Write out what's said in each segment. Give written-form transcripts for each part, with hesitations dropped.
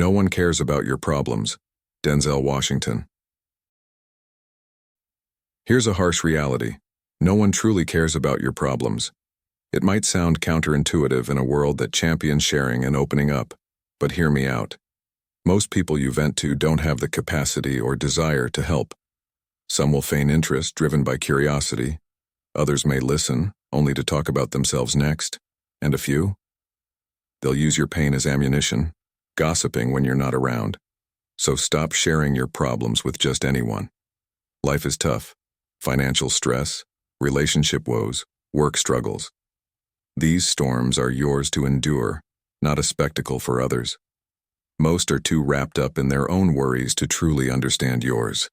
No one cares about your problems. Denzel Washington. Here's a harsh reality. No one truly cares about your problems. It might sound counterintuitive in a world that champions sharing and opening up, but hear me out. Most people you vent to don't have the capacity or desire to help. Some will feign interest driven by curiosity. Others may listen, only to talk about themselves next. And a few? They'll use your pain as ammunition, gossiping when you're not around. So stop sharing your problems with just anyone. Life is tough. Financial stress, relationship woes, work struggles. These storms are yours to endure, not a spectacle for others. Most are too wrapped up in their own worries to truly understand yours.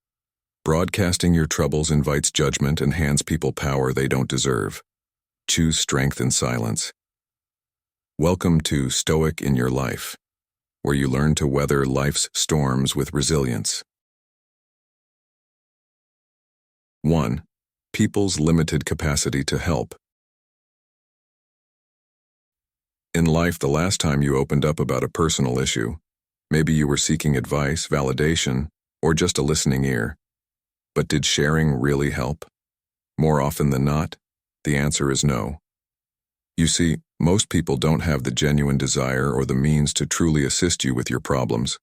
Broadcasting your troubles invites judgment and hands people power they don't deserve. Choose strength in silence. Welcome to Stoic in Your Life, where you learn to weather life's storms with resilience. 1. People's limited capacity to help. In life, the last time you opened up about a personal issue, maybe you were seeking advice, validation, or just a listening ear. But did sharing really help? More often than not, the answer is no. You see, most people don't have the genuine desire or the means to truly assist you with your problems.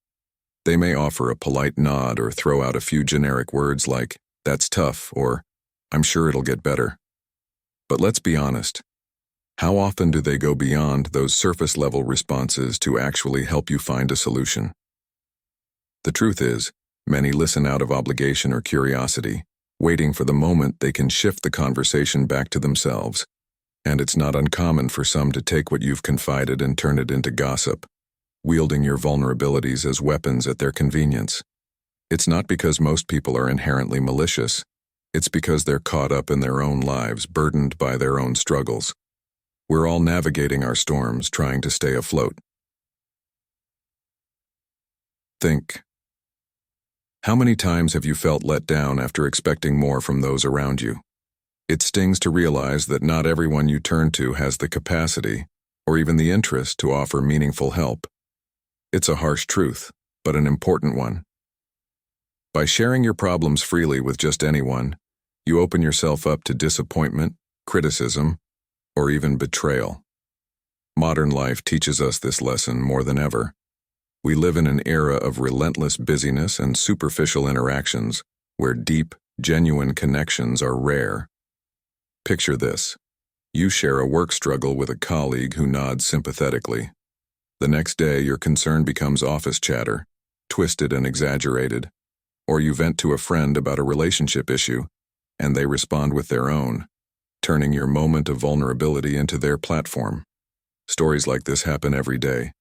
They may offer a polite nod or throw out a few generic words like, "That's tough," or "I'm sure it'll get better." But let's be honest. How often do they go beyond those surface-level responses to actually help you find a solution? The truth is, many listen out of obligation or curiosity, waiting for the moment they can shift the conversation back to themselves. And it's not uncommon for some to take what you've confided and turn it into gossip, wielding your vulnerabilities as weapons at their convenience. It's not because most people are inherently malicious. It's because they're caught up in their own lives, burdened by their own struggles. We're all navigating our storms, trying to stay afloat. Think. How many times have you felt let down after expecting more from those around you? It stings to realize that not everyone you turn to has the capacity, or even the interest, to offer meaningful help. It's a harsh truth, but an important one. By sharing your problems freely with just anyone, you open yourself up to disappointment, criticism, or even betrayal. Modern life teaches us this lesson more than ever. We live in an era of relentless busyness and superficial interactions, where deep, genuine connections are rare. Picture this. You share a work struggle with a colleague who nods sympathetically. The next day, your concern becomes office chatter, twisted and exaggerated. Or you vent to a friend about a relationship issue, and they respond with their own, turning your moment of vulnerability into their platform. Stories like this happen every day,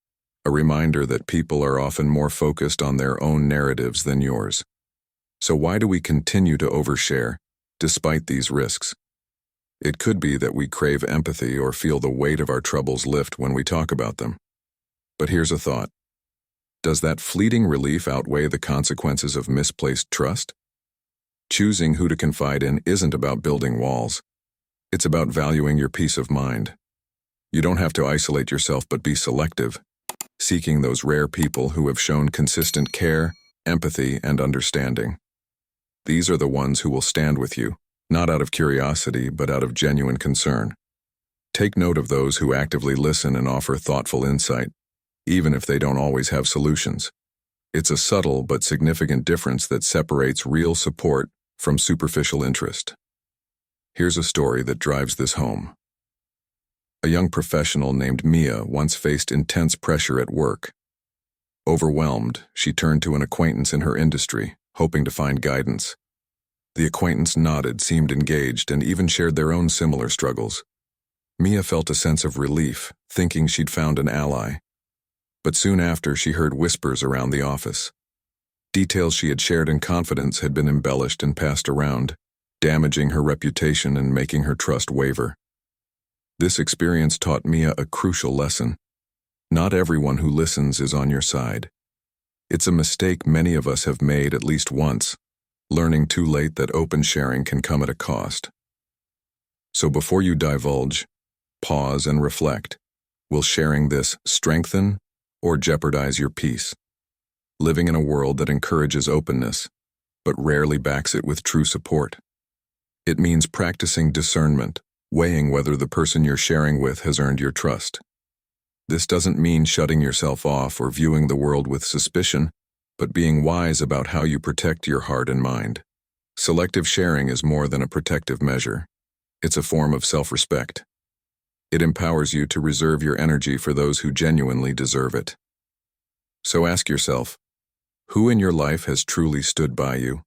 a reminder that people are often more focused on their own narratives than yours. So why do we continue to overshare, despite these risks? It could be that we crave empathy or feel the weight of our troubles lift when we talk about them. But here's a thought. Does that fleeting relief outweigh the consequences of misplaced trust? Choosing who to confide in isn't about building walls. It's about valuing your peace of mind. You don't have to isolate yourself, but be selective, seeking those rare people who have shown consistent care, empathy, and understanding. These are the ones who will stand with you, not out of curiosity, but out of genuine concern. Take note of those who actively listen and offer thoughtful insight, even if they don't always have solutions. It's a subtle but significant difference that separates real support from superficial interest. Here's a story that drives this home. A young professional named Mia once faced intense pressure at work. Overwhelmed, she turned to an acquaintance in her industry, hoping to find guidance. The acquaintance nodded, seemed engaged, and even shared their own similar struggles. Mia felt a sense of relief, thinking she'd found an ally. But soon after, she heard whispers around the office. Details she had shared in confidence had been embellished and passed around, damaging her reputation and making her trust waver. This experience taught Mia a crucial lesson. Not everyone who listens is on your side. It's a mistake many of us have made at least once, learning too late that open sharing can come at a cost. So before you divulge, pause and reflect. Will sharing this strengthen or jeopardize your peace? living in a world that encourages openness, but rarely backs it with true support. It means practicing discernment, weighing whether the person you're sharing with has earned your trust. This doesn't mean shutting yourself off or viewing the world with suspicion, but being wise about how you protect your heart and mind. Selective sharing is more than a protective measure. It's a form of self-respect. It empowers you to reserve your energy for those who genuinely deserve it. So ask yourself, who in your life has truly stood by you?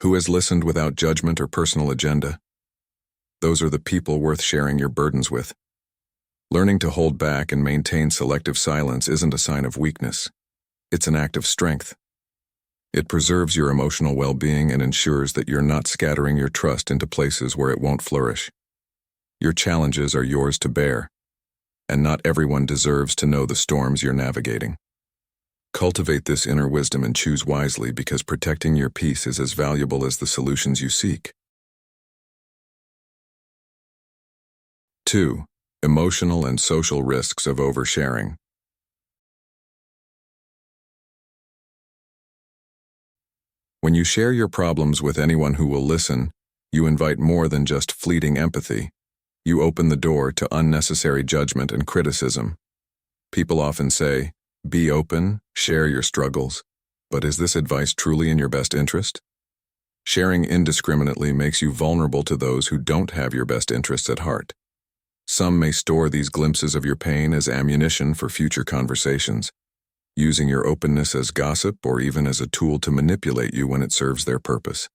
Who has listened without judgment or personal agenda? Those are the people worth sharing your burdens with. Learning to hold back and maintain selective silence isn't a sign of weakness. It's an act of strength. It preserves your emotional well-being and ensures that you're not scattering your trust into places where it won't flourish. Your challenges are yours to bear, and not everyone deserves to know the storms you're navigating. Cultivate this inner wisdom and choose wisely, because protecting your peace is as valuable as the solutions you seek. 2. Emotional and social risks of oversharing. When you share your problems with anyone who will listen, you invite more than just fleeting empathy. You open the door to unnecessary judgment and criticism. People often say, "Be open, share your struggles," but is this advice truly in your best interest? Sharing indiscriminately makes you vulnerable to those who don't have your best interests at heart. Some may store these glimpses of your pain as ammunition for future conversations, using your openness as gossip or even as a tool to manipulate you when it serves their purpose.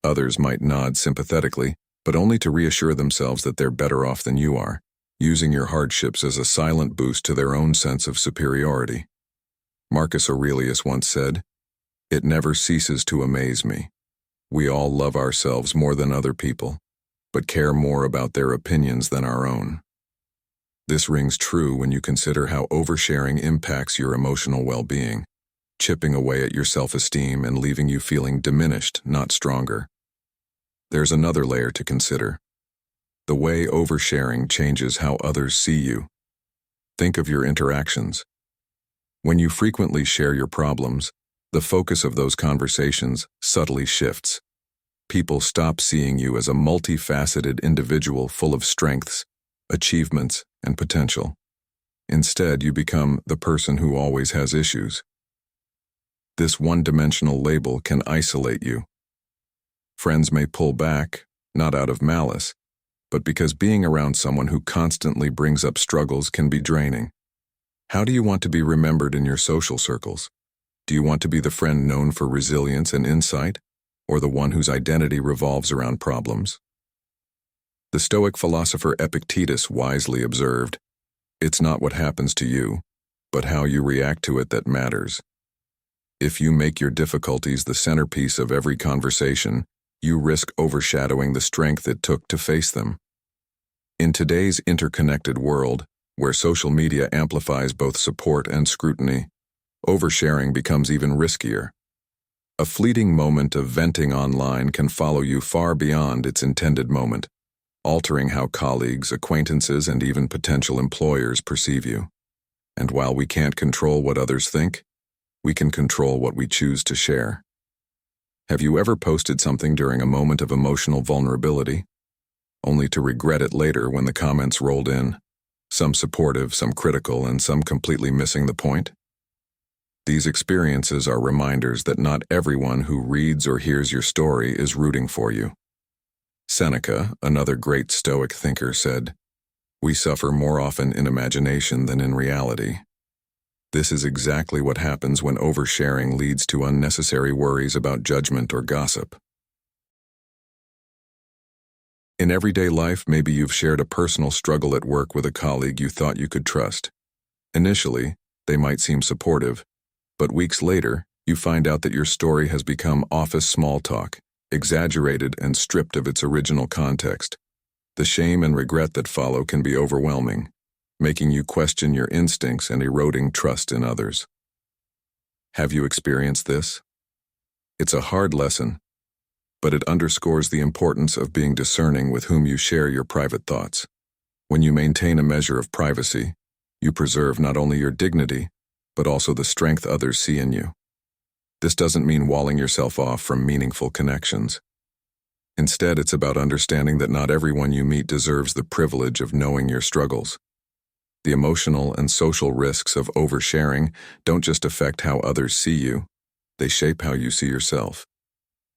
Others might nod sympathetically, but only to reassure themselves that they're better off than you are, using your hardships as a silent boost to their own sense of superiority. Marcus Aurelius once said, "It never ceases to amaze me. We all love ourselves more than other people, but care more about their opinions than our own." This rings true when you consider how oversharing impacts your emotional well-being, chipping away at your self-esteem and leaving you feeling diminished, not stronger. There's another layer to consider: the way oversharing changes how others see you. Think of your interactions. When you frequently share your problems, the focus of those conversations subtly shifts. People stop seeing you as a multifaceted individual full of strengths, achievements, and potential. Instead, you become the person who always has issues. This one-dimensional label can isolate you. Friends may pull back, not out of malice, but because being around someone who constantly brings up struggles can be draining. How do you want to be remembered in your social circles? Do you want to be the friend known for resilience and insight, or the one whose identity revolves around problems? The Stoic philosopher Epictetus wisely observed, "It's not what happens to you, but how you react to it that matters." If you make your difficulties the centerpiece of every conversation, you risk overshadowing the strength it took to face them. In today's interconnected world, where social media amplifies both support and scrutiny, oversharing becomes even riskier. A fleeting moment of venting online can follow you far beyond its intended moment, altering how colleagues, acquaintances, and even potential employers perceive you. And while we can't control what others think, we can control what we choose to share. Have you ever posted something during a moment of emotional vulnerability, only to regret it later when the comments rolled in, some supportive, some critical, and some completely missing the point? These experiences are reminders that not everyone who reads or hears your story is rooting for you. Seneca, another great Stoic thinker, said, "We suffer more often in imagination than in reality." This is exactly what happens when oversharing leads to unnecessary worries about judgment or gossip. In everyday life, maybe you've shared a personal struggle at work with a colleague you thought you could trust. Initially, they might seem supportive, but weeks later, you find out that your story has become office small talk, exaggerated and stripped of its original context. The shame and regret that follow can be overwhelming, making you question your instincts and eroding trust in others. Have you experienced this? It's a hard lesson, but it underscores the importance of being discerning with whom you share your private thoughts. When you maintain a measure of privacy, you preserve not only your dignity, but also the strength others see in you. This doesn't mean walling yourself off from meaningful connections. Instead, it's about understanding that not everyone you meet deserves the privilege of knowing your struggles. The emotional and social risks of oversharing don't just affect how others see you, they shape how you see yourself.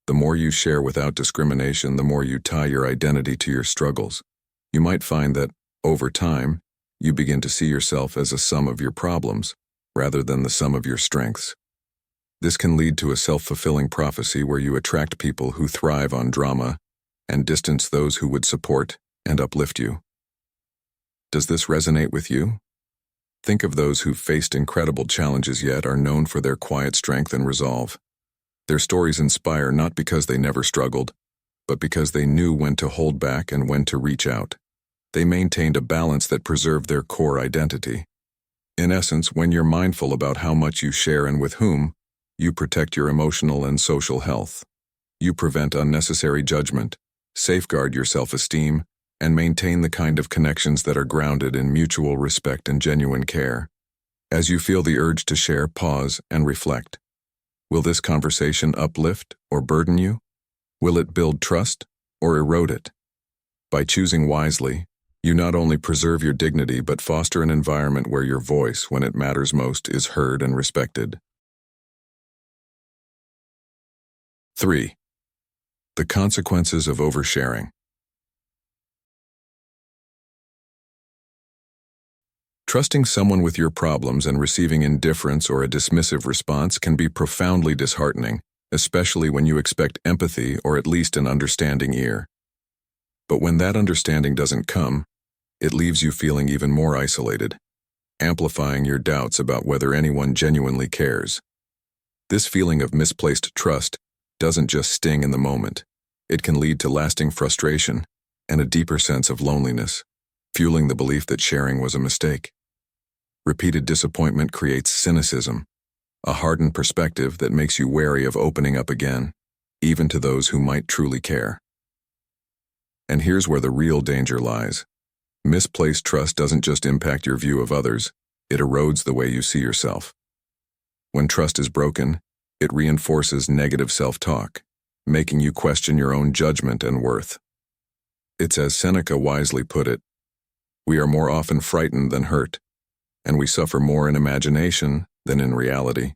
The more you share without discrimination, the more you tie your identity to your struggles. You might find that, over time, you begin to see yourself as a sum of your problems, rather than the sum of your strengths. This can lead to a self-fulfilling prophecy where you attract people who thrive on drama and distance those who would support and uplift you. Does this resonate with you? Think of those who've faced incredible challenges yet are known for their quiet strength and resolve. Their stories inspire not because they never struggled, but because they knew when to hold back and when to reach out. They maintained a balance that preserved their core identity. In essence, when you're mindful about how much you share and with whom, you protect your emotional and social health. You prevent unnecessary judgment, safeguard your self-esteem, and maintain the kind of connections that are grounded in mutual respect and genuine care. As you feel the urge to share, pause and reflect. Will this conversation uplift or burden you? Will it build trust or erode it? By choosing wisely, you not only preserve your dignity but foster an environment where your voice, when it matters most, is heard and respected. 3. The consequences of oversharing. Trusting someone with your problems and receiving indifference or a dismissive response can be profoundly disheartening, especially when you expect empathy or at least an understanding ear. But when that understanding doesn't come, it leaves you feeling even more isolated, amplifying your doubts about whether anyone genuinely cares. This feeling of misplaced trust doesn't just sting in the moment. It can lead to lasting frustration and a deeper sense of loneliness, fueling the belief that sharing was a mistake. Repeated disappointment creates cynicism, a hardened perspective that makes you wary of opening up again, even to those who might truly care. And here's where the real danger lies. Misplaced trust doesn't just impact your view of others, it erodes the way you see yourself. When trust is broken, it reinforces negative self-talk, making you question your own judgment and worth. It's as Seneca wisely put it, we are more often frightened than hurt, and we suffer more in imagination than in reality.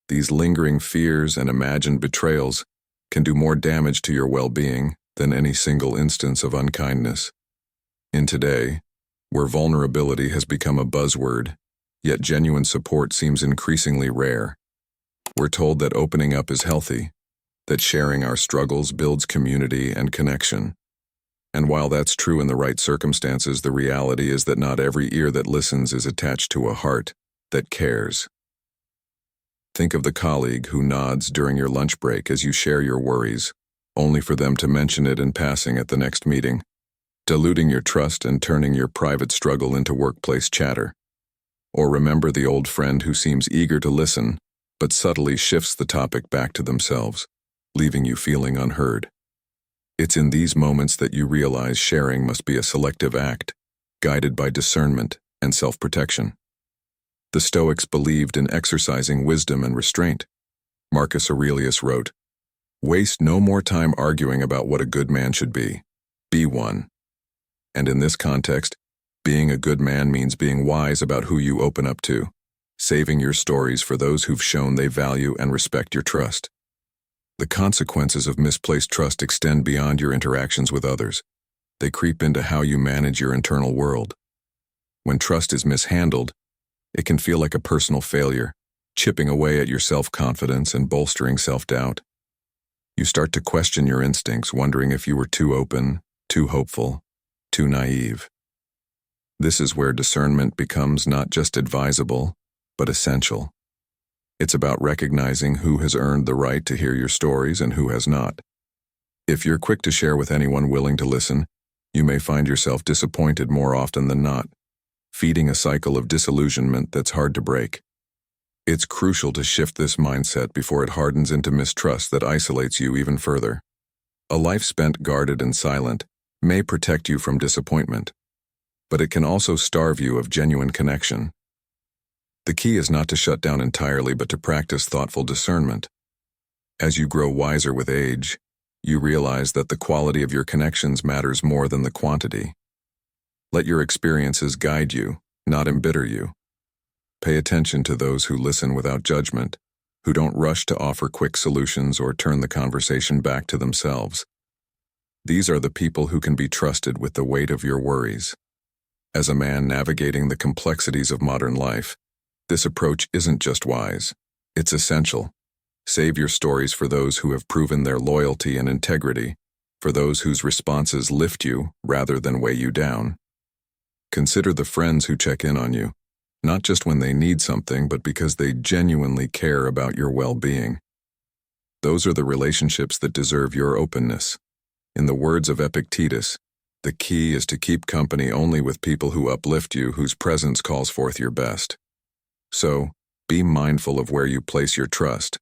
These lingering fears and imagined betrayals can do more damage to your well-being than any single instance of unkindness. In today, where vulnerability has become a buzzword, yet genuine support seems increasingly rare, we're told that opening up is healthy, that sharing our struggles builds community and connection. And while that's true in the right circumstances, the reality is that not every ear that listens is attached to a heart that cares. Think of the colleague who nods during your lunch break as you share your worries, only for them to mention it in passing at the next meeting, diluting your trust and turning your private struggle into workplace chatter. Or remember the old friend who seems eager to listen, but subtly shifts the topic back to themselves, leaving you feeling unheard. It's in these moments that you realize sharing must be a selective act, guided by discernment and self-protection. The Stoics believed in exercising wisdom and restraint. Marcus Aurelius wrote, "Waste no more time arguing about what a good man should be. Be one." And in this context, being a good man means being wise about who you open up to, saving your stories for those who've shown they value and respect your trust. The consequences of misplaced trust extend beyond your interactions with others. They creep into how you manage your internal world. When trust is mishandled, it can feel like a personal failure, chipping away at your self-confidence and bolstering self-doubt. You start to question your instincts, wondering if you were too open, too hopeful, too naive. This is where discernment becomes not just advisable, but essential. It's about recognizing who has earned the right to hear your stories and who has not. If you're quick to share with anyone willing to listen, you may find yourself disappointed more often than not, feeding a cycle of disillusionment that's hard to break. It's crucial to shift this mindset before it hardens into mistrust that isolates you even further. A life spent guarded and silent may protect you from disappointment, but it can also starve you of genuine connection. The key is not to shut down entirely, but to practice thoughtful discernment. As you grow wiser with age, you realize that the quality of your connections matters more than the quantity. Let your experiences guide you, not embitter you. Pay attention to those who listen without judgment, who don't rush to offer quick solutions or turn the conversation back to themselves. These are the people who can be trusted with the weight of your worries. As a man navigating the complexities of modern life, this approach isn't just wise, it's essential. Save your stories for those who have proven their loyalty and integrity, for those whose responses lift you rather than weigh you down. Consider the friends who check in on you, not just when they need something, but because they genuinely care about your well-being. Those are the relationships that deserve your openness. In the words of Epictetus, the key is to keep company only with people who uplift you, whose presence calls forth your best. So, be mindful of where you place your trust.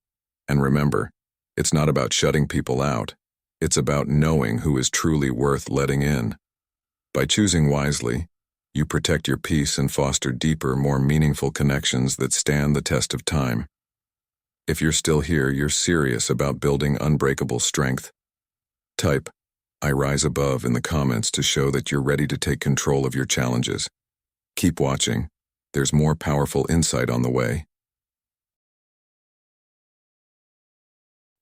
And remember, it's not about shutting people out. It's about knowing who is truly worth letting in. By choosing wisely, you protect your peace and foster deeper, more meaningful connections that stand the test of time. If you're still here, you're serious about building unbreakable strength. Type, "I rise above" in the comments to show that you're ready to take control of your challenges. Keep watching. There's more powerful insight on the way.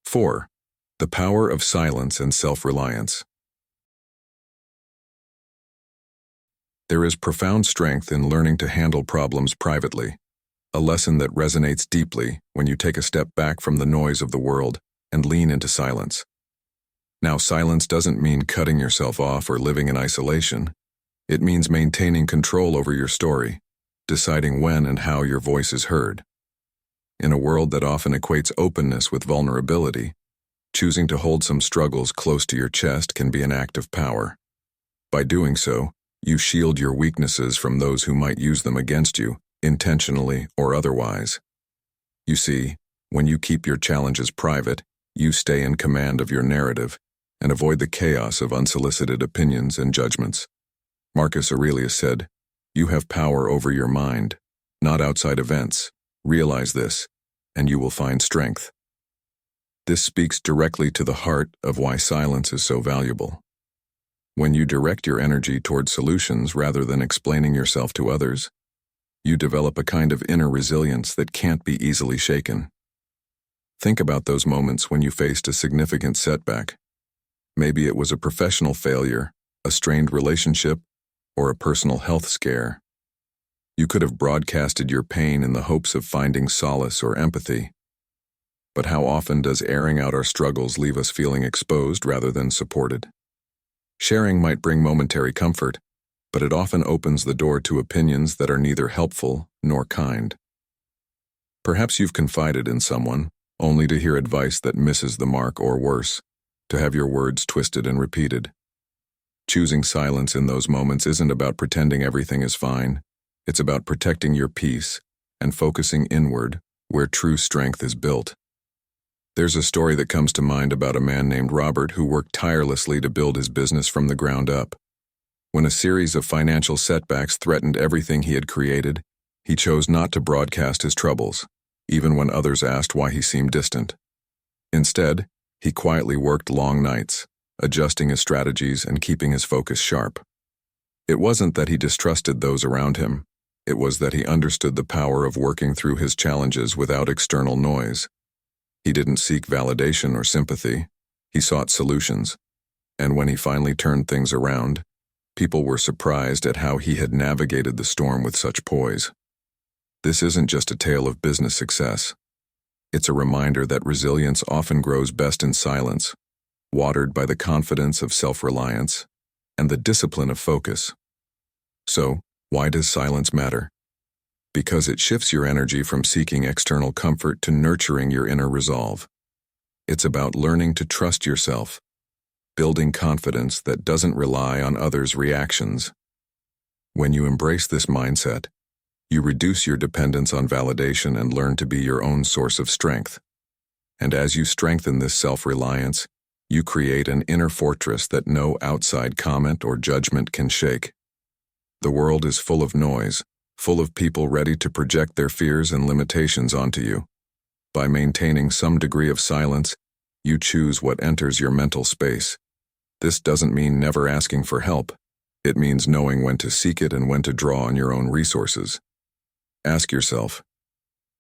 4. The power of silence and self-reliance. There is profound strength in learning to handle problems privately, a lesson that resonates deeply when you take a step back from the noise of the world and lean into silence. Now, silence doesn't mean cutting yourself off or living in isolation. It means maintaining control over your story, deciding when and how your voice is heard. In a world that often equates openness with vulnerability, choosing to hold some struggles close to your chest can be an act of power. By doing so, you shield your weaknesses from those who might use them against you, intentionally or otherwise. You see, when you keep your challenges private, you stay in command of your narrative and avoid the chaos of unsolicited opinions and judgments. Marcus Aurelius said, "You have power over your mind, not outside events. Realize this, and you will find strength." This speaks directly to the heart of why silence is so valuable. When you direct your energy toward solutions rather than explaining yourself to others, you develop a kind of inner resilience that can't be easily shaken. Think about those moments when you faced a significant setback. Maybe it was a professional failure, a strained relationship, or a personal health scare. You could have broadcasted your pain in the hopes of finding solace or empathy. But how often does airing out our struggles leave us feeling exposed rather than supported? Sharing might bring momentary comfort, but it often opens the door to opinions that are neither helpful nor kind. Perhaps you've confided in someone, only to hear advice that misses the mark, or worse, to have your words twisted and repeated. Choosing silence in those moments isn't about pretending everything is fine. It's about protecting your peace and focusing inward, where true strength is built. There's a story that comes to mind about a man named Robert who worked tirelessly to build his business from the ground up. When a series of financial setbacks threatened everything he had created, he chose not to broadcast his troubles, even when others asked why he seemed distant. Instead, he quietly worked long nights, adjusting his strategies and keeping his focus sharp. It wasn't that he distrusted those around him. It was that he understood the power of working through his challenges without external noise. He didn't seek validation or sympathy. He sought solutions. And when he finally turned things around, people were surprised at how he had navigated the storm with such poise. This isn't just a tale of business success. It's a reminder that resilience often grows best in silence, watered by the confidence of self-reliance and the discipline of focus. So, why does silence matter? Because it shifts your energy from seeking external comfort to nurturing your inner resolve. It's about learning to trust yourself, building confidence that doesn't rely on others' reactions. When you embrace this mindset, you reduce your dependence on validation and learn to be your own source of strength. And as you strengthen this self-reliance, you create an inner fortress that no outside comment or judgment can shake. The world is full of noise, full of people ready to project their fears and limitations onto you. By maintaining some degree of silence, you choose what enters your mental space. This doesn't mean never asking for help. It means knowing when to seek it and when to draw on your own resources. Ask yourself,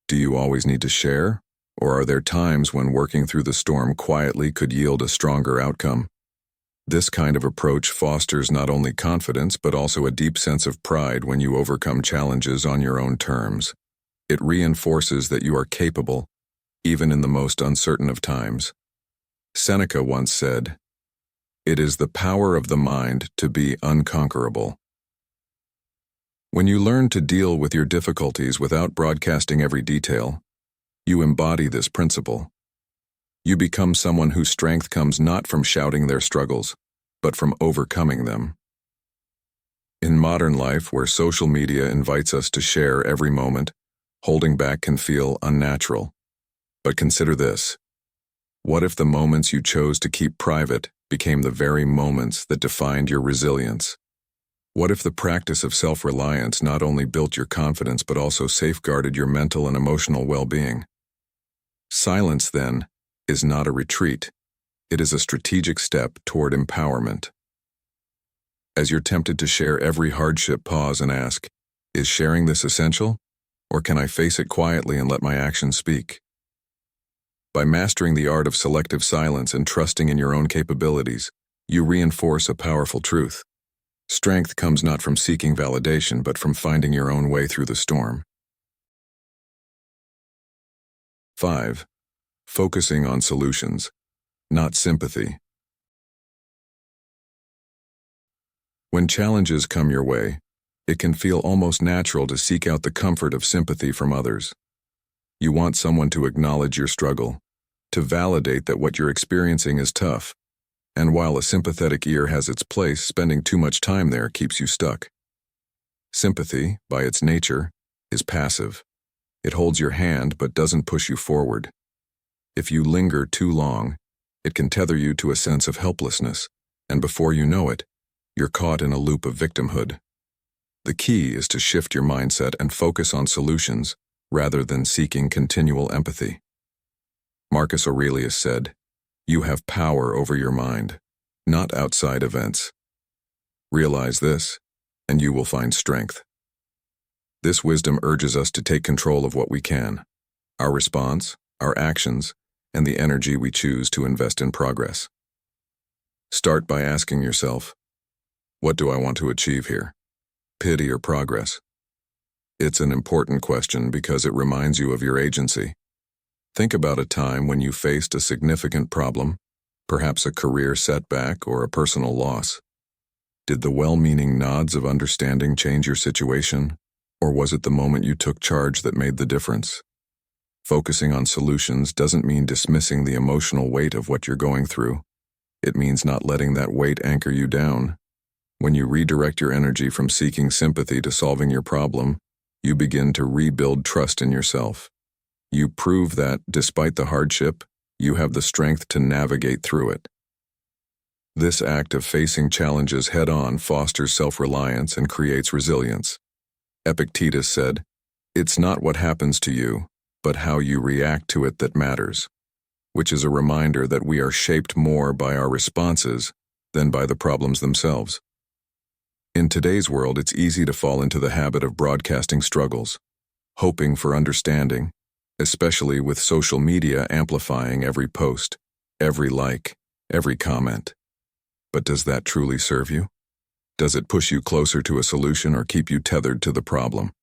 do you always need to share, or are there times when working through the storm quietly could yield a stronger outcome? This kind of approach fosters not only confidence but also a deep sense of pride when you overcome challenges on your own terms. It reinforces that you are capable, even in the most uncertain of times. Seneca once said, "It is the power of the mind to be unconquerable." When you learn to deal with your difficulties without broadcasting every detail, you embody this principle. You become someone whose strength comes not from shouting their struggles, but from overcoming them. In modern life, where social media invites us to share every moment, holding back can feel unnatural. But consider this. What if the moments you chose to keep private became the very moments that defined your resilience? What if the practice of self-reliance not only built your confidence but also safeguarded your mental and emotional well-being? Silence, then, is not a retreat. It is a strategic step toward empowerment. As you're tempted to share every hardship, pause and ask, is sharing this essential? Or can I face it quietly and let my actions speak? By mastering the art of selective silence and trusting in your own capabilities, you reinforce a powerful truth. Strength comes not from seeking validation, but from finding your own way through the storm. 5. Focusing on solutions, not sympathy. When challenges come your way, it can feel almost natural to seek out the comfort of sympathy from others. You want someone to acknowledge your struggle, to validate that what you're experiencing is tough. And while a sympathetic ear has its place, spending too much time there keeps you stuck. Sympathy, by its nature, is passive. It holds your hand but doesn't push you forward. If you linger too long, it can tether you to a sense of helplessness, and before you know it, you're caught in a loop of victimhood. The key is to shift your mindset and focus on solutions rather than seeking continual empathy. Marcus Aurelius said, "You have power over your mind, not outside events." Realize this, and you will find strength. This wisdom urges us to take control of what we can, our response, our actions, and the energy we choose to invest in progress. Start by asking yourself, what do I want to achieve here? Pity or progress? It's an important question because it reminds you of your agency. Think about a time when you faced a significant problem, perhaps a career setback or a personal loss. Did the well-meaning nods of understanding change your situation, or was it the moment you took charge that made the difference? Focusing on solutions doesn't mean dismissing the emotional weight of what you're going through. It means not letting that weight anchor you down. When you redirect your energy from seeking sympathy to solving your problem, you begin to rebuild trust in yourself. You prove that, despite the hardship, you have the strength to navigate through it. This act of facing challenges head-on fosters self-reliance and creates resilience. Epictetus said, "It's not what happens to you, but how you react to it that matters," which is a reminder that we are shaped more by our responses than by the problems themselves. In today's world, it's easy to fall into the habit of broadcasting struggles, hoping for understanding, especially with social media amplifying every post, every like, every comment. But does that truly serve you? Does it push you closer to a solution or keep you tethered to the problem?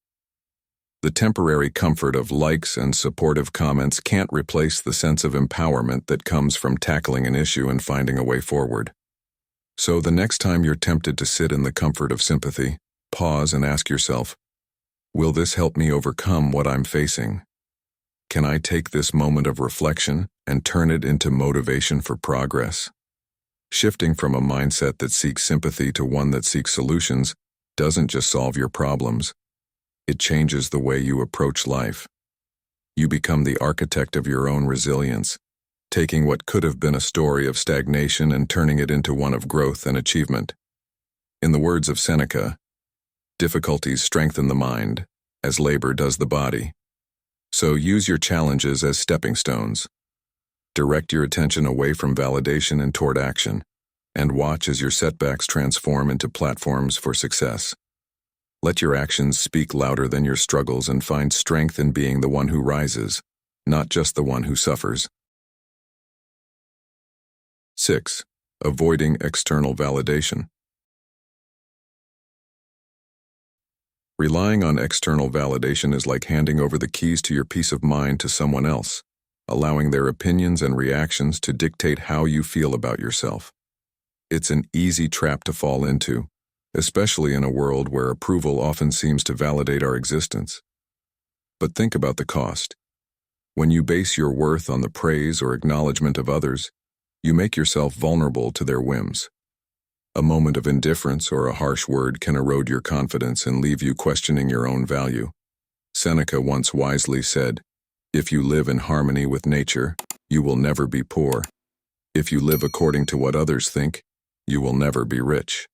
The temporary comfort of likes and supportive comments can't replace the sense of empowerment that comes from tackling an issue and finding a way forward. So the next time you're tempted to sit in the comfort of sympathy, pause and ask yourself, will this help me overcome what I'm facing? Can I take this moment of reflection and turn it into motivation for progress? Shifting from a mindset that seeks sympathy to one that seeks solutions doesn't just solve your problems. It changes the way you approach life. You become the architect of your own resilience, taking what could have been a story of stagnation and turning it into one of growth and achievement. In the words of Seneca, Difficulties strengthen the mind, as labor does the body. So use your challenges as stepping stones. Direct your attention away from validation and toward action, and watch as your setbacks transform into platforms for success. Let your actions speak louder than your struggles and find strength in being the one who rises, not just the one who suffers. 6. Avoiding external validation. Relying on external validation is like handing over the keys to your peace of mind to someone else, allowing their opinions and reactions to dictate how you feel about yourself. It's an easy trap to fall into, especially in a world where approval often seems to validate our existence. But think about the cost. When you base your worth on the praise or acknowledgement of others, you make yourself vulnerable to their whims. A moment of indifference or a harsh word can erode your confidence and leave you questioning your own value. Seneca once wisely said, "If you live in harmony with nature, you will never be poor. If you live according to what others think, you will never be rich."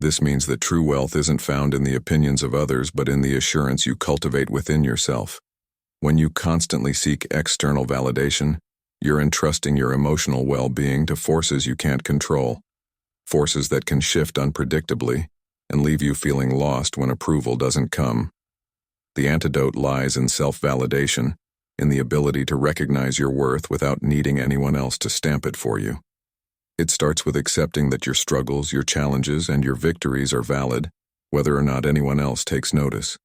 This means that true wealth isn't found in the opinions of others but in the assurance you cultivate within yourself. When you constantly seek external validation, you're entrusting your emotional well-being to forces you can't control. Forces that can shift unpredictably and leave you feeling lost when approval doesn't come. The antidote lies in self-validation, in the ability to recognize your worth without needing anyone else to stamp it for you. It starts with accepting that your struggles, your challenges, and your victories are valid, whether or not anyone else takes notice.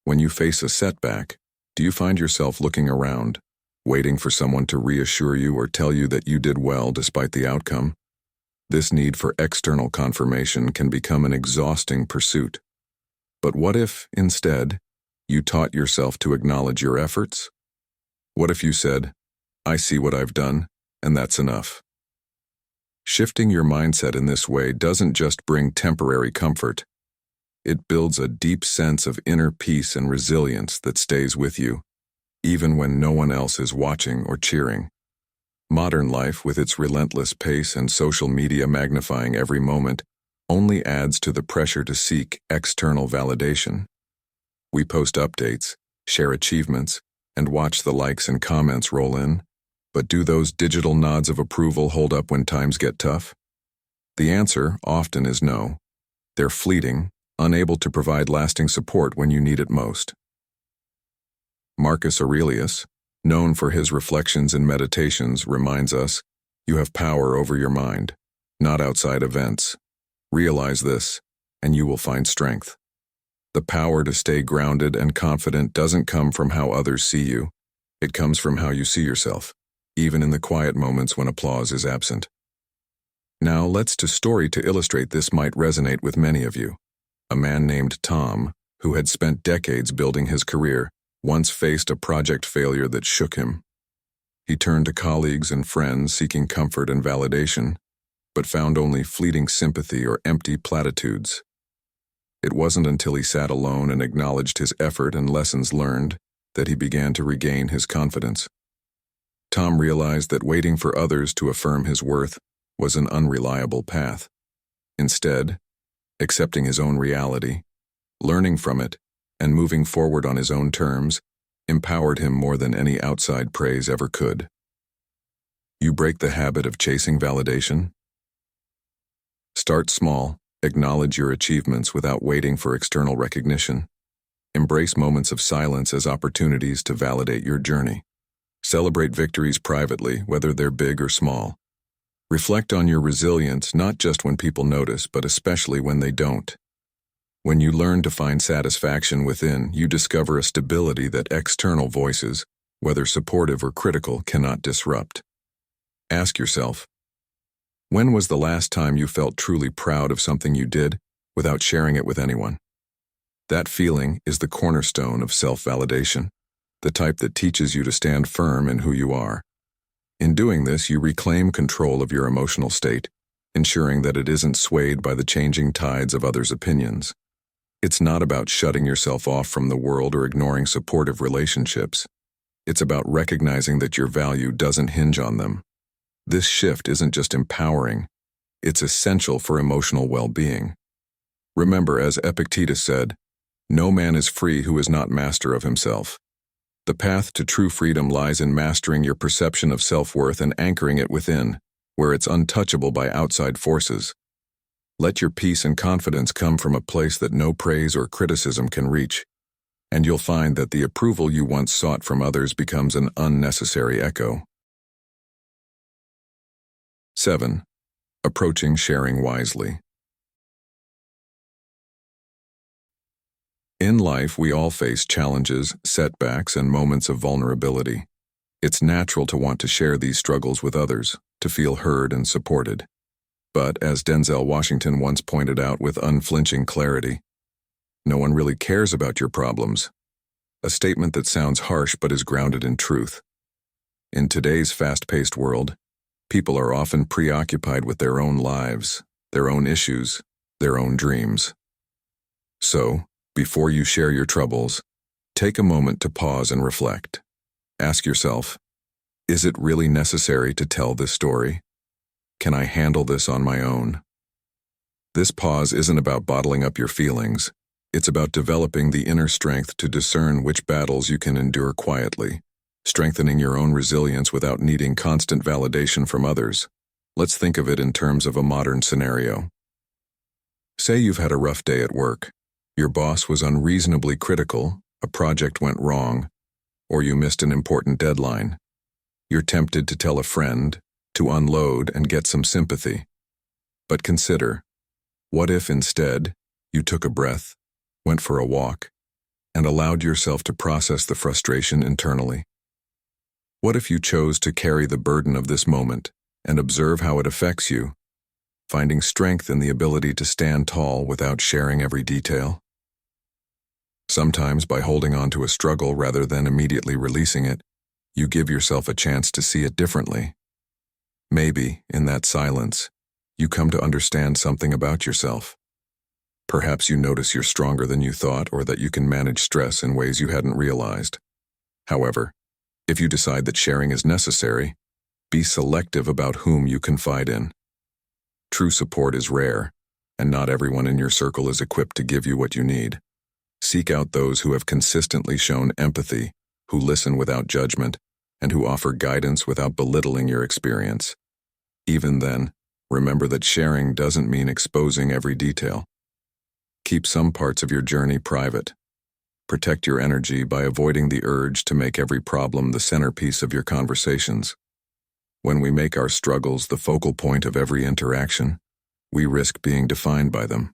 When you face a setback, do you find yourself looking around, waiting for someone to reassure you or tell you that you did well despite the outcome? This need for external confirmation can become an exhausting pursuit. But what if, instead, you taught yourself to acknowledge your efforts? What if you said, "I see what I've done, and that's enough"? Shifting your mindset in this way doesn't just bring temporary comfort. It builds a deep sense of inner peace and resilience that stays with you, even when no one else is watching or cheering. Modern life, with its relentless pace and social media magnifying every moment, only adds to the pressure to seek external validation. We post updates, share achievements, and watch the likes and comments roll in. But do those digital nods of approval hold up when times get tough? The answer often is no. They're fleeting, unable to provide lasting support when you need it most. Marcus Aurelius, known for his reflections and meditations, reminds us, "You have power over your mind, not outside events. Realize this, and you will find strength." The power to stay grounded and confident doesn't come from how others see you. It comes from how you see yourself, even in the quiet moments when applause is absent. Now let's to story to illustrate this might resonate with many of you. A man named Tom, who had spent decades building his career, once faced a project failure that shook him. He turned to colleagues and friends seeking comfort and validation, but found only fleeting sympathy or empty platitudes. It wasn't until he sat alone and acknowledged his effort and lessons learned that he began to regain his confidence. Tom realized that waiting for others to affirm his worth was an unreliable path. Instead, accepting his own reality, learning from it, and moving forward on his own terms empowered him more than any outside praise ever could. You break the habit of chasing validation? Start small, acknowledge your achievements without waiting for external recognition. Embrace moments of silence as opportunities to validate your journey. Celebrate victories privately, whether they're big or small. Reflect on your resilience not just when people notice, but especially when they don't. When you learn to find satisfaction within, you discover a stability that external voices, whether supportive or critical, cannot disrupt. Ask yourself, when was the last time you felt truly proud of something you did without sharing it with anyone? That feeling is the cornerstone of self-validation, the type that teaches you to stand firm in who you are. In doing this, you reclaim control of your emotional state, ensuring that it isn't swayed by the changing tides of others' opinions. It's not about shutting yourself off from the world or ignoring supportive relationships. It's about recognizing that your value doesn't hinge on them. This shift isn't just empowering, it's essential for emotional well-being. Remember, as Epictetus said, no man is free who is not master of himself. The path to true freedom lies in mastering your perception of self-worth and anchoring it within, where it's untouchable by outside forces. Let your peace and confidence come from a place that no praise or criticism can reach, and you'll find that the approval you once sought from others becomes an unnecessary echo. 7. Approaching sharing wisely. In life, we all face challenges, setbacks, and moments of vulnerability. It's natural to want to share these struggles with others, to feel heard and supported. But, as Denzel Washington once pointed out with unflinching clarity, no one really cares about your problems. A statement that sounds harsh but is grounded in truth. In today's fast-paced world, people are often preoccupied with their own lives, their own issues, their own dreams. So, before you share your troubles, take a moment to pause and reflect. Ask yourself, is it really necessary to tell this story? Can I handle this on my own? This pause isn't about bottling up your feelings. It's about developing the inner strength to discern which battles you can endure quietly, strengthening your own resilience without needing constant validation from others. Let's think of it in terms of a modern scenario. Say you've had a rough day at work. Your boss was unreasonably critical, a project went wrong, or you missed an important deadline. You're tempted to tell a friend, to unload and get some sympathy. But consider, what if instead you took a breath, went for a walk, and allowed yourself to process the frustration internally? What if you chose to carry the burden of this moment and observe how it affects you, finding strength in the ability to stand tall without sharing every detail? Sometimes, by holding on to a struggle rather than immediately releasing it, you give yourself a chance to see it differently. Maybe, in that silence, you come to understand something about yourself. Perhaps you notice you're stronger than you thought, or that you can manage stress in ways you hadn't realized. However, if you decide that sharing is necessary, be selective about whom you confide in. True support is rare, and not everyone in your circle is equipped to give you what you need. Seek out those who have consistently shown empathy, who listen without judgment, and who offer guidance without belittling your experience. Even then, remember that sharing doesn't mean exposing every detail. Keep some parts of your journey private. Protect your energy by avoiding the urge to make every problem the centerpiece of your conversations. When we make our struggles the focal point of every interaction, we risk being defined by them,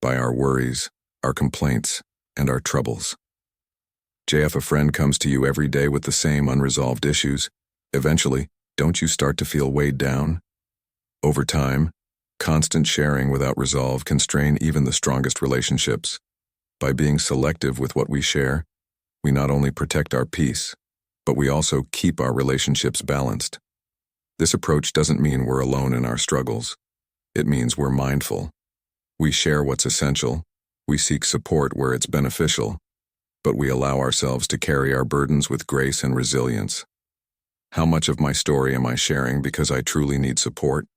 by our worries, our complaints, and our troubles. If a friend comes to you every day with the same unresolved issues, eventually, don't you start to feel weighed down? Over time, constant sharing without resolve can strain even the strongest relationships. By being selective with what we share, we not only protect our peace, but we also keep our relationships balanced. This approach doesn't mean we're alone in our struggles. It means we're mindful. We share what's essential, we seek support where it's beneficial, but we allow ourselves to carry our burdens with grace and resilience. How much of my story am I sharing because I truly need support,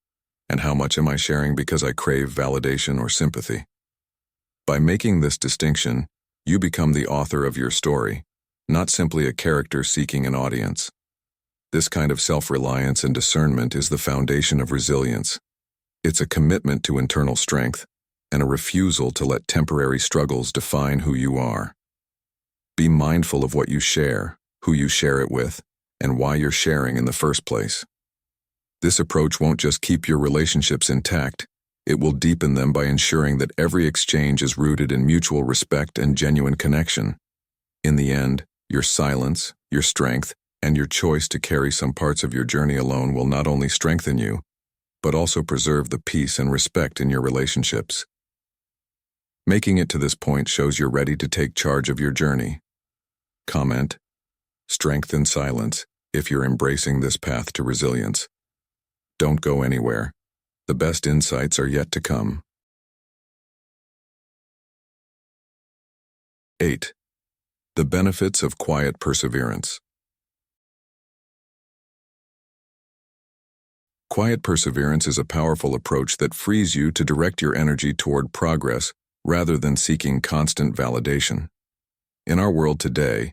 and how much am I sharing because I crave validation or sympathy? By making this distinction, you become the author of your story, not simply a character seeking an audience. This kind of self-reliance and discernment is the foundation of resilience. It's a commitment to internal strength and a refusal to let temporary struggles define who you are. Be mindful of what you share, who you share it with, and why you're sharing in the first place. This approach won't just keep your relationships intact, it will deepen them by ensuring that every exchange is rooted in mutual respect and genuine connection. In the end, your silence, your strength, and your choice to carry some parts of your journey alone will not only strengthen you, but also preserve the peace and respect in your relationships. Making it to this point shows you're ready to take charge of your journey. Comment: strength in silence if you're embracing this path to resilience. Don't go anywhere. The best insights are yet to come. 8. The benefits of quiet perseverance. Quiet perseverance is a powerful approach that frees you to direct your energy toward progress rather than seeking constant validation. In our world today,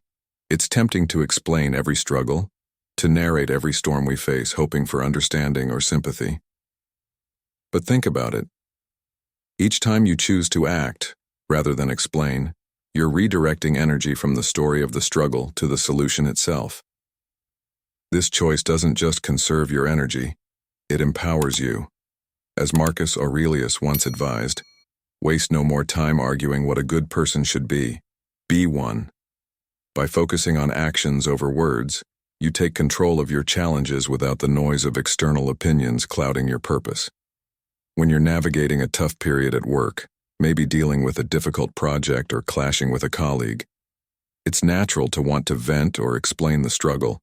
it's tempting to explain every struggle, to narrate every storm we face, hoping for understanding or sympathy. But think about it. Each time you choose to act, rather than explain, you're redirecting energy from the story of the struggle to the solution itself. This choice doesn't just conserve your energy, it empowers you. As Marcus Aurelius once advised, waste no more time arguing what a good person should be one. By focusing on actions over words, you take control of your challenges without the noise of external opinions clouding your purpose. When you're navigating a tough period at work, maybe dealing with a difficult project or clashing with a colleague, it's natural to want to vent or explain the struggle.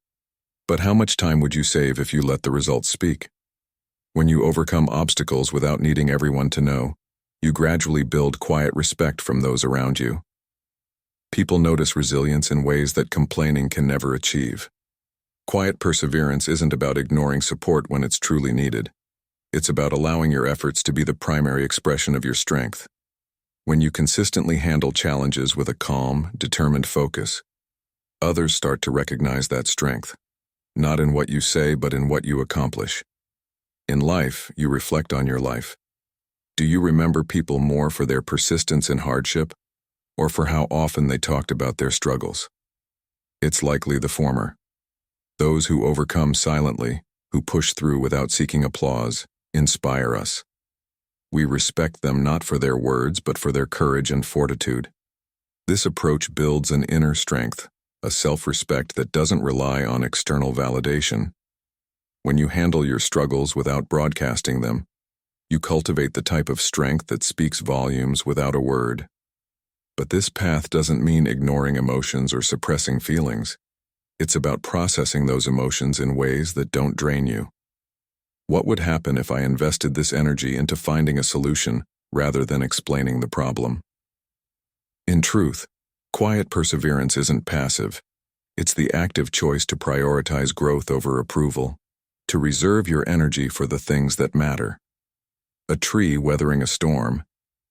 But how much time would you save if you let the results speak? When you overcome obstacles without needing everyone to know, you gradually build quiet respect from those around you. People notice resilience in ways that complaining can never achieve. Quiet perseverance isn't about ignoring support when it's truly needed. It's about allowing your efforts to be the primary expression of your strength. When you consistently handle challenges with a calm, determined focus, others start to recognize that strength, not in what you say but in what you accomplish. In life, you reflect on your life. Do you remember people more for their persistence in hardship, or for how often they talked about their struggles? It's likely the former. Those who overcome silently, who push through without seeking applause, inspire us. We respect them not for their words but for their courage and fortitude. This approach builds an inner strength, a self-respect that doesn't rely on external validation. When you handle your struggles without broadcasting them, you cultivate the type of strength that speaks volumes without a word. But this path doesn't mean ignoring emotions or suppressing feelings. It's about processing those emotions in ways that don't drain you. What would happen if I invested this energy into finding a solution rather than explaining the problem? In truth, quiet perseverance isn't passive. It's the active choice to prioritize growth over approval, to reserve your energy for the things that matter. A tree weathering a storm,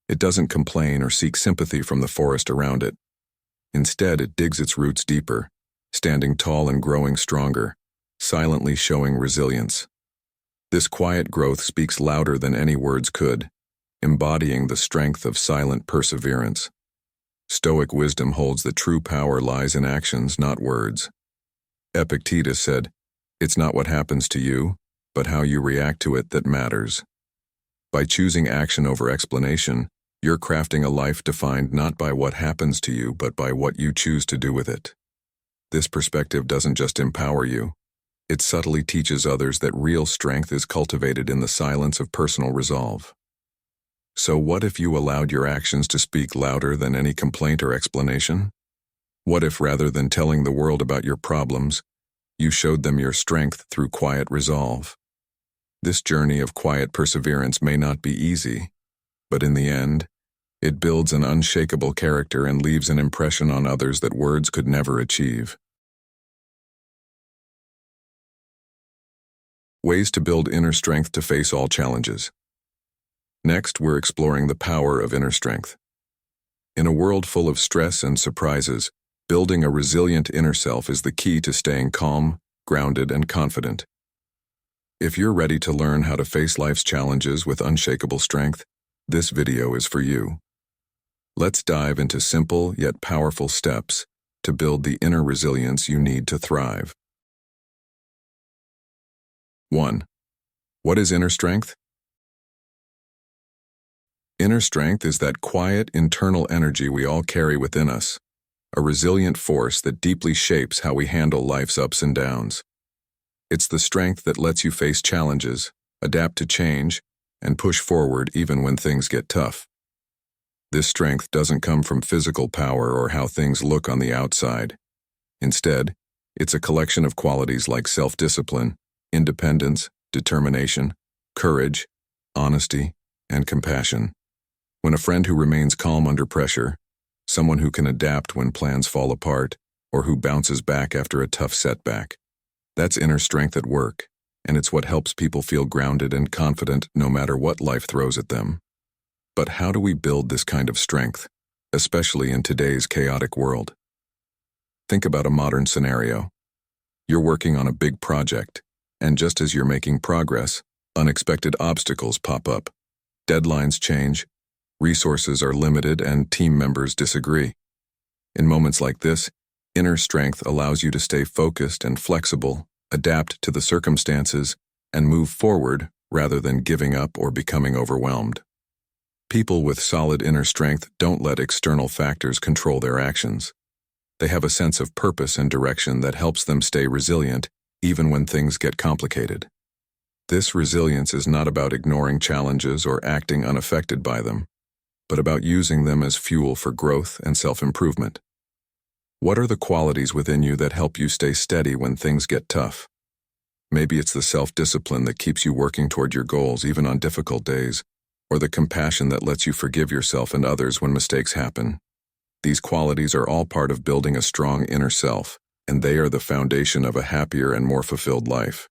it doesn't complain or seek sympathy from the forest around it. Instead, it digs its roots deeper, standing tall and growing stronger, silently showing resilience. This quiet growth speaks louder than any words could, embodying the strength of silent perseverance. Stoic wisdom holds that true power lies in actions, not words. Epictetus said, "It's not what happens to you, but how you react to it that matters." By choosing action over explanation, you're crafting a life defined not by what happens to you, but by what you choose to do with it. This perspective doesn't just empower you, it subtly teaches others that real strength is cultivated in the silence of personal resolve. So what if you allowed your actions to speak louder than any complaint or explanation? What if rather than telling the world about your problems, you showed them your strength through quiet resolve? This journey of quiet perseverance may not be easy, but in the end, it builds an unshakable character and leaves an impression on others that words could never achieve. Ways to build inner strength to face all challenges. Next, we're exploring the power of inner strength. In a world full of stress and surprises, building a resilient inner self is the key to staying calm, grounded, and confident. If you're ready to learn how to face life's challenges with unshakable strength, this video is for you. Let's dive into simple yet powerful steps to build the inner resilience you need to thrive. 1. What is inner strength? Inner strength is that quiet, internal energy we all carry within us, a resilient force that deeply shapes how we handle life's ups and downs. It's the strength that lets you face challenges, adapt to change, and push forward even when things get tough. This strength doesn't come from physical power or how things look on the outside. Instead, it's a collection of qualities like self-discipline, independence, determination, courage, honesty, and compassion. When a friend who remains calm under pressure, someone who can adapt when plans fall apart, or who bounces back after a tough setback, that's inner strength at work, and it's what helps people feel grounded and confident no matter what life throws at them. But how do we build this kind of strength, especially in today's chaotic world? Think about a modern scenario. You're working on a big project, and just as you're making progress, unexpected obstacles pop up. Deadlines change, resources are limited, and team members disagree. In moments like this, inner strength allows you to stay focused and flexible, adapt to the circumstances, and move forward rather than giving up or becoming overwhelmed. People with solid inner strength don't let external factors control their actions. They have a sense of purpose and direction that helps them stay resilient even when things get complicated. This resilience is not about ignoring challenges or acting unaffected by them, but about using them as fuel for growth and self-improvement. What are the qualities within you that help you stay steady when things get tough? Maybe it's the self-discipline that keeps you working toward your goals even on difficult days, or the compassion that lets you forgive yourself and others when mistakes happen. These qualities are all part of building a strong inner self, and they are the foundation of a happier and more fulfilled life.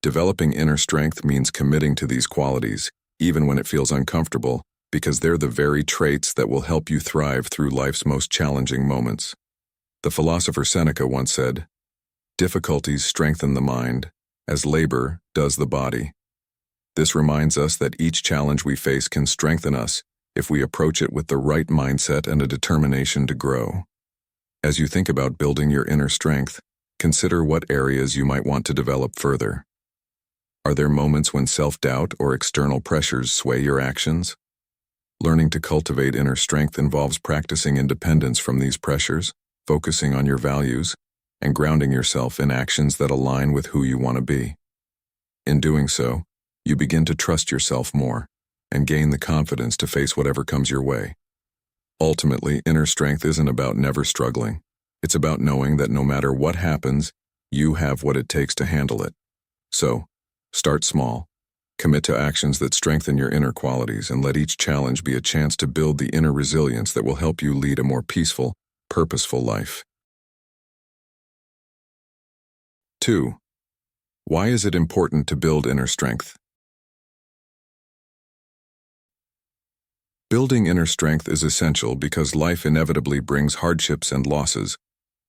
Developing inner strength means committing to these qualities, even when it feels uncomfortable, because they're the very traits that will help you thrive through life's most challenging moments. The philosopher Seneca once said, "Difficulties strengthen the mind, as labor does the body." This reminds us that each challenge we face can strengthen us if we approach it with the right mindset and a determination to grow. As you think about building your inner strength, consider what areas you might want to develop further. Are there moments when self-doubt or external pressures sway your actions? Learning to cultivate inner strength involves practicing independence from these pressures, focusing on your values, and grounding yourself in actions that align with who you want to be. In doing so, you begin to trust yourself more and gain the confidence to face whatever comes your way. Ultimately, inner strength isn't about never struggling. It's about knowing that no matter what happens, you have what it takes to handle it. So, start small. Commit to actions that strengthen your inner qualities, and let each challenge be a chance to build the inner resilience that will help you lead a more peaceful, purposeful life. 2. Why is it important to build inner strength? Building inner strength is essential because life inevitably brings hardships and losses,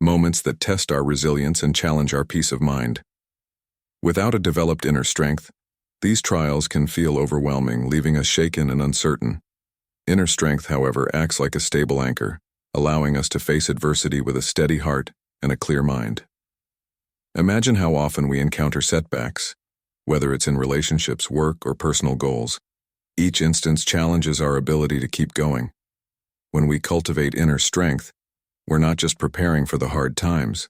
moments that test our resilience and challenge our peace of mind. Without a developed inner strength, these trials can feel overwhelming, leaving us shaken and uncertain. Inner strength, however, acts like a stable anchor, allowing us to face adversity with a steady heart and a clear mind. Imagine how often we encounter setbacks, whether it's in relationships, work, or personal goals. Each instance challenges our ability to keep going. When we cultivate inner strength, we're not just preparing for the hard times.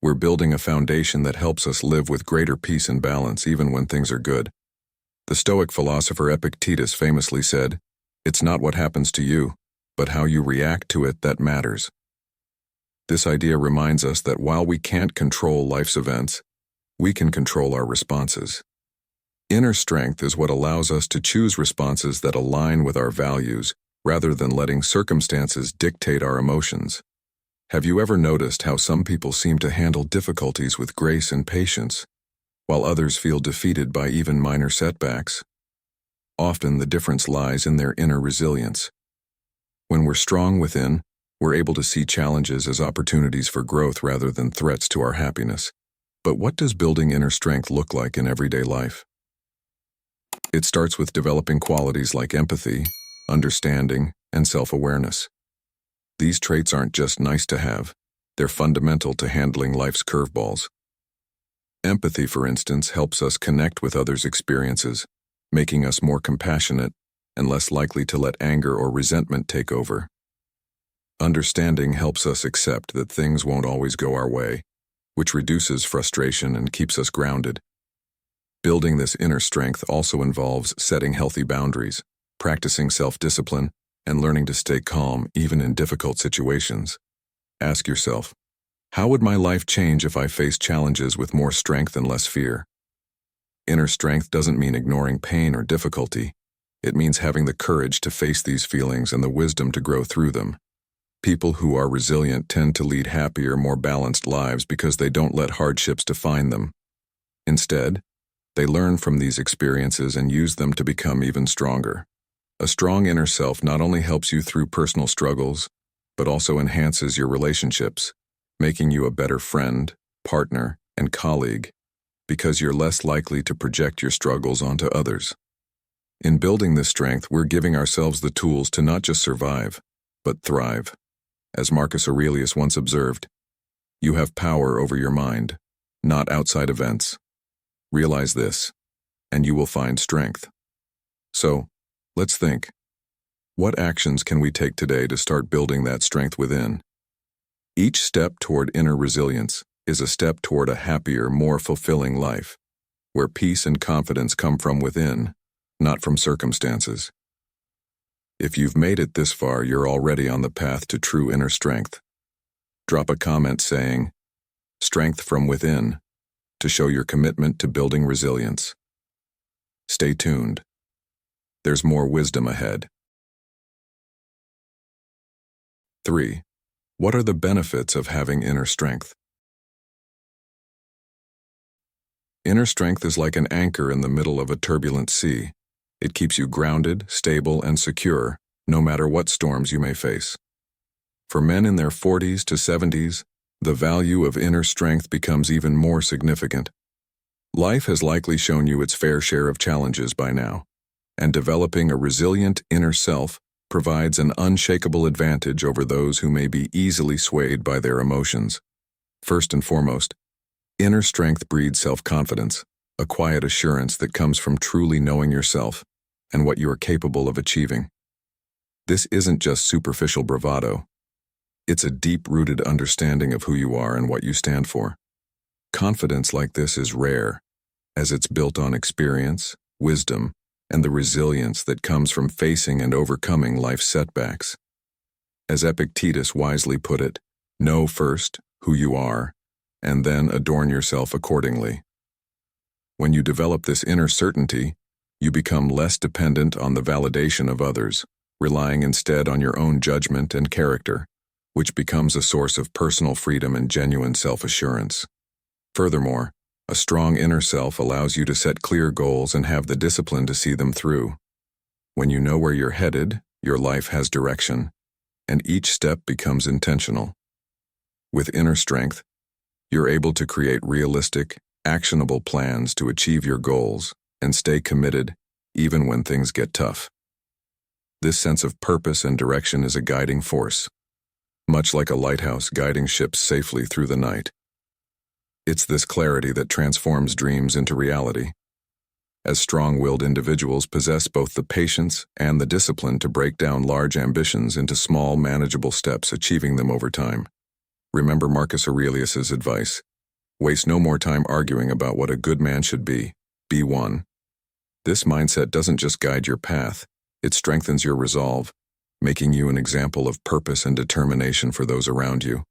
We're building a foundation that helps us live with greater peace and balance even when things are good. The Stoic philosopher Epictetus famously said, "It's not what happens to you, but how you react to it that matters." This idea reminds us that while we can't control life's events, we can control our responses. Inner strength is what allows us to choose responses that align with our values rather than letting circumstances dictate our emotions. Have you ever noticed how some people seem to handle difficulties with grace and patience, while others feel defeated by even minor setbacks? Often the difference lies in their inner resilience. When we're strong within, we're able to see challenges as opportunities for growth rather than threats to our happiness. But what does building inner strength look like in everyday life? It starts with developing qualities like empathy, understanding, and self-awareness. These traits aren't just nice to have, they're fundamental to handling life's curveballs. Empathy, for instance, helps us connect with others' experiences, making us more compassionate and less likely to let anger or resentment take over. Understanding helps us accept that things won't always go our way, which reduces frustration and keeps us grounded. Building this inner strength also involves setting healthy boundaries, practicing self-discipline, and learning to stay calm even in difficult situations. Ask yourself, how would my life change if I faced challenges with more strength and less fear? Inner strength doesn't mean ignoring pain or difficulty. It means having the courage to face these feelings and the wisdom to grow through them. People who are resilient tend to lead happier, more balanced lives because they don't let hardships define them. Instead, they learn from these experiences and use them to become even stronger. A strong inner self not only helps you through personal struggles, but also enhances your relationships, making you a better friend, partner, and colleague, because you're less likely to project your struggles onto others. In building this strength, we're giving ourselves the tools to not just survive, but thrive. As Marcus Aurelius once observed, you have power over your mind, not outside events. Realize this, and you will find strength. So, let's think. What actions can we take today to start building that strength within? Each step toward inner resilience is a step toward a happier, more fulfilling life, where peace and confidence come from within, not from circumstances. If you've made it this far, you're already on the path to true inner strength. Drop a comment saying, "Strength from within," to show your commitment to building resilience. Stay tuned. There's more wisdom ahead. 3. What are the benefits of having inner strength? Inner strength is like an anchor in the middle of a turbulent sea. It keeps you grounded, stable, and secure, no matter what storms you may face. For men in their 40s to 70s, the value of inner strength becomes even more significant. Life has likely shown you its fair share of challenges by now, and developing a resilient inner self provides an unshakable advantage over those who may be easily swayed by their emotions. First and foremost, inner strength breeds self-confidence, a quiet assurance that comes from truly knowing yourself and what you are capable of achieving. This isn't just superficial bravado. It's a deep-rooted understanding of who you are and what you stand for. Confidence like this is rare, as it's built on experience, wisdom, and the resilience that comes from facing and overcoming life's setbacks. As Epictetus wisely put it, know first who you are, and then adorn yourself accordingly. When you develop this inner certainty, you become less dependent on the validation of others, relying instead on your own judgment and character, which becomes a source of personal freedom and genuine self-assurance. Furthermore, a strong inner self allows you to set clear goals and have the discipline to see them through. When you know where you're headed, your life has direction, and each step becomes intentional. With inner strength, you're able to create realistic, actionable plans to achieve your goals and stay committed even when things get tough. This sense of purpose and direction is a guiding force, much like a lighthouse guiding ships safely through the night. It's this clarity that transforms dreams into reality, as strong-willed individuals possess both the patience and the discipline to break down large ambitions into small, manageable steps, achieving them over time. Remember Marcus Aurelius's advice: waste no more time arguing about what a good man should be one. This mindset doesn't just guide your path, it strengthens your resolve, making you an example of purpose and determination for those around you.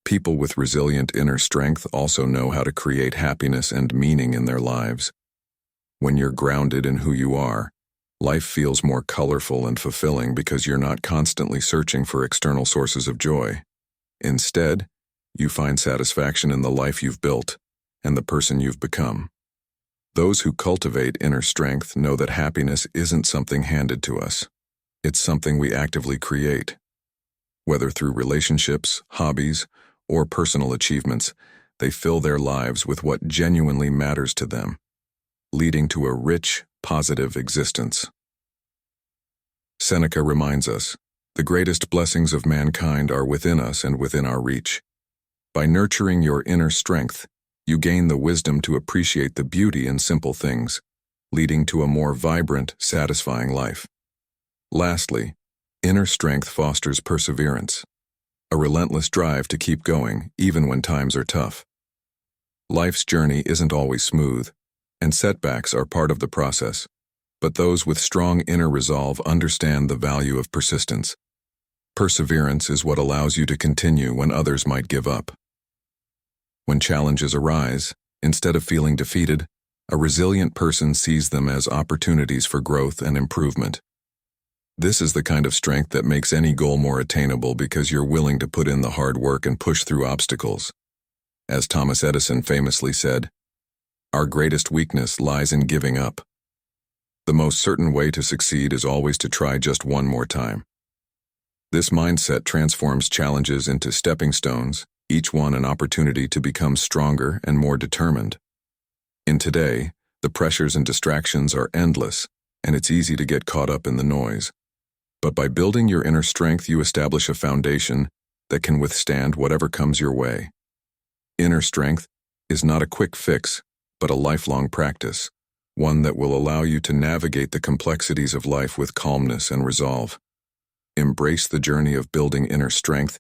People with resilient inner strength also know how to create happiness and meaning in their lives. When you're grounded in who you are, life feels more colorful and fulfilling because you're not constantly searching for external sources of joy. Instead, you find satisfaction in the life you've built and the person you've become. Those who cultivate inner strength know that happiness isn't something handed to us. It's something we actively create. Whether through relationships, hobbies, or personal achievements, they fill their lives with what genuinely matters to them, leading to a rich, positive existence. Seneca reminds us, the greatest blessings of mankind are within us and within our reach. By nurturing your inner strength, you gain the wisdom to appreciate the beauty in simple things, leading to a more vibrant, satisfying life. Lastly, inner strength fosters perseverance, a relentless drive to keep going even when times are tough. Life's journey isn't always smooth, and setbacks are part of the process, but those with strong inner resolve understand the value of persistence. Perseverance is what allows you to continue when others might give up. When challenges arise, instead of feeling defeated, a resilient person sees them as opportunities for growth and improvement. This is the kind of strength that makes any goal more attainable because you're willing to put in the hard work and push through obstacles. As Thomas Edison famously said, "Our greatest weakness lies in giving up." The most certain way to succeed is always to try just one more time. This mindset transforms challenges into stepping stones, each one an opportunity to become stronger and more determined. In today, the pressures and distractions are endless, and it's easy to get caught up in the noise. But by building your inner strength, you establish a foundation that can withstand whatever comes your way. Inner strength is not a quick fix, but a lifelong practice, one that will allow you to navigate the complexities of life with calmness and resolve. Embrace the journey of building inner strength,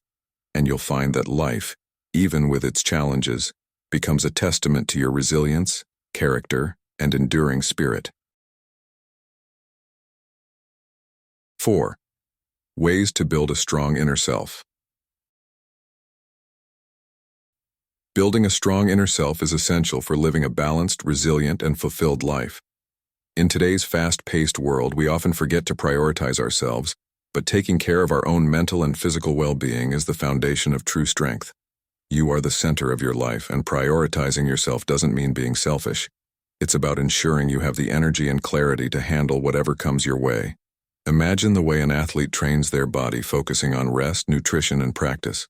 and you'll find that life, even with its challenges, becomes a testament to your resilience, character, and enduring spirit. 4. Ways to build a strong inner self. Building a strong inner self is essential for living a balanced, resilient, and fulfilled life. In today's fast-paced world, we often forget to prioritize ourselves, but taking care of our own mental and physical well-being is the foundation of true strength. You are the center of your life, and prioritizing yourself doesn't mean being selfish. It's about ensuring you have the energy and clarity to handle whatever comes your way. Imagine the way an athlete trains their body, focusing on rest, nutrition, and practice.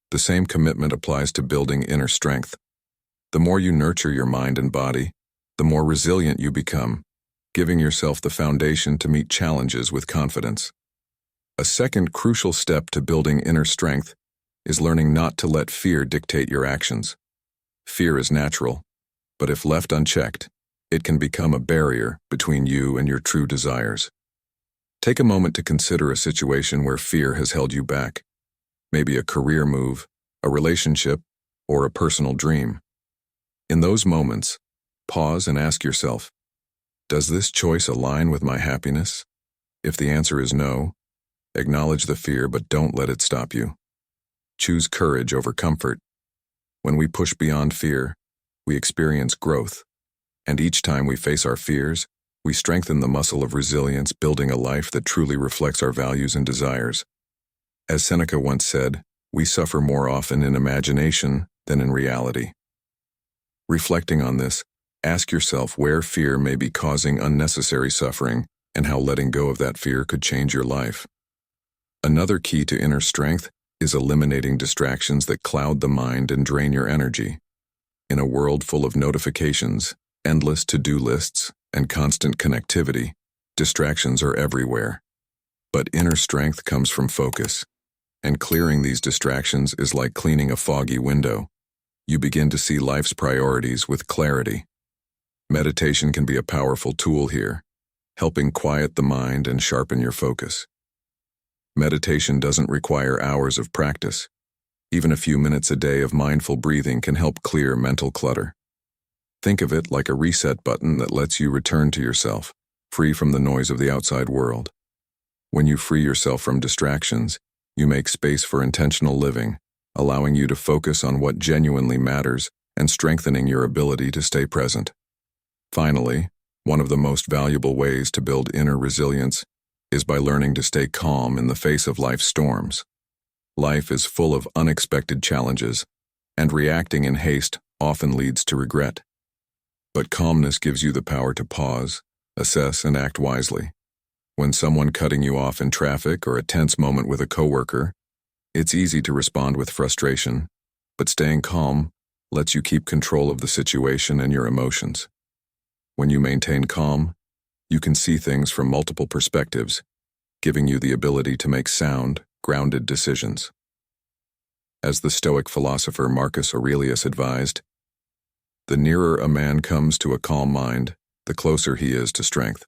The same commitment applies to building inner strength. The more you nurture your mind and body, the more resilient you become, giving yourself the foundation to meet challenges with confidence. A second crucial step to building inner strength is learning not to let fear dictate your actions. Fear is natural, but if left unchecked, it can become a barrier between you and your true desires. Take a moment to consider a situation where fear has held you back. Maybe a career move, a relationship, or a personal dream. In those moments, pause and ask yourself, does this choice align with my happiness? If the answer is no, acknowledge the fear but don't let it stop you. Choose courage over comfort. When we push beyond fear, we experience growth. And each time we face our fears, we strengthen the muscle of resilience, building a life that truly reflects our values and desires. As Seneca once said, we suffer more often in imagination than in reality. Reflecting on this, ask yourself where fear may be causing unnecessary suffering and how letting go of that fear could change your life. Another key to inner strength is eliminating distractions that cloud the mind and drain your energy. In a world full of notifications, endless to-do lists, and constant connectivity, distractions are everywhere. But inner strength comes from focus. And clearing these distractions is like cleaning a foggy window. You begin to see life's priorities with clarity. Meditation can be a powerful tool here, helping quiet the mind and sharpen your focus. Meditation doesn't require hours of practice. Even a few minutes a day of mindful breathing can help clear mental clutter. Think of it like a reset button that lets you return to yourself, free from the noise of the outside world. When you free yourself from distractions, you make space for intentional living, allowing you to focus on what genuinely matters and strengthening your ability to stay present. Finally, one of the most valuable ways to build inner resilience is by learning to stay calm in the face of life's storms. Life is full of unexpected challenges, and reacting in haste often leads to regret. But calmness gives you the power to pause, assess, and act wisely. When someone cutting you off in traffic or a tense moment with a coworker, it's easy to respond with frustration, but staying calm lets you keep control of the situation and your emotions. When you maintain calm, you can see things from multiple perspectives, giving you the ability to make sound, grounded decisions. As the Stoic philosopher Marcus Aurelius advised, the nearer a man comes to a calm mind, the closer he is to strength.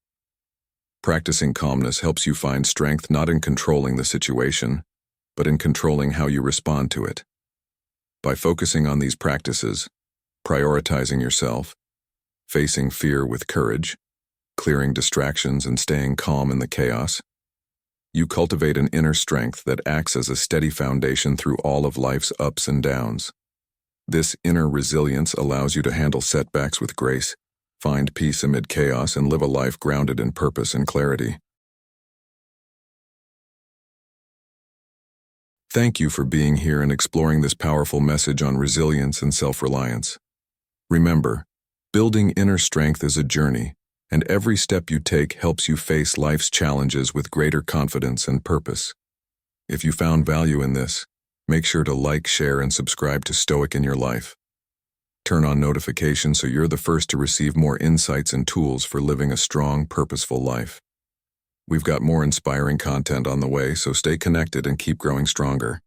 Practicing calmness helps you find strength not in controlling the situation, but in controlling how you respond to it. By focusing on these practices, prioritizing yourself, facing fear with courage, clearing distractions, and staying calm in the chaos, you cultivate an inner strength that acts as a steady foundation through all of life's ups and downs. This inner resilience allows you to handle setbacks with grace, find peace amid chaos, and live a life grounded in purpose and clarity. Thank you for being here and exploring this powerful message on resilience and self-reliance. Remember, building inner strength is a journey, and every step you take helps you face life's challenges with greater confidence and purpose. If you found value in this, make sure to like, share, and subscribe to Stoic in Your Life. Turn on notifications so you're the first to receive more insights and tools for living a strong, purposeful life. We've got more inspiring content on the way, so stay connected and keep growing stronger.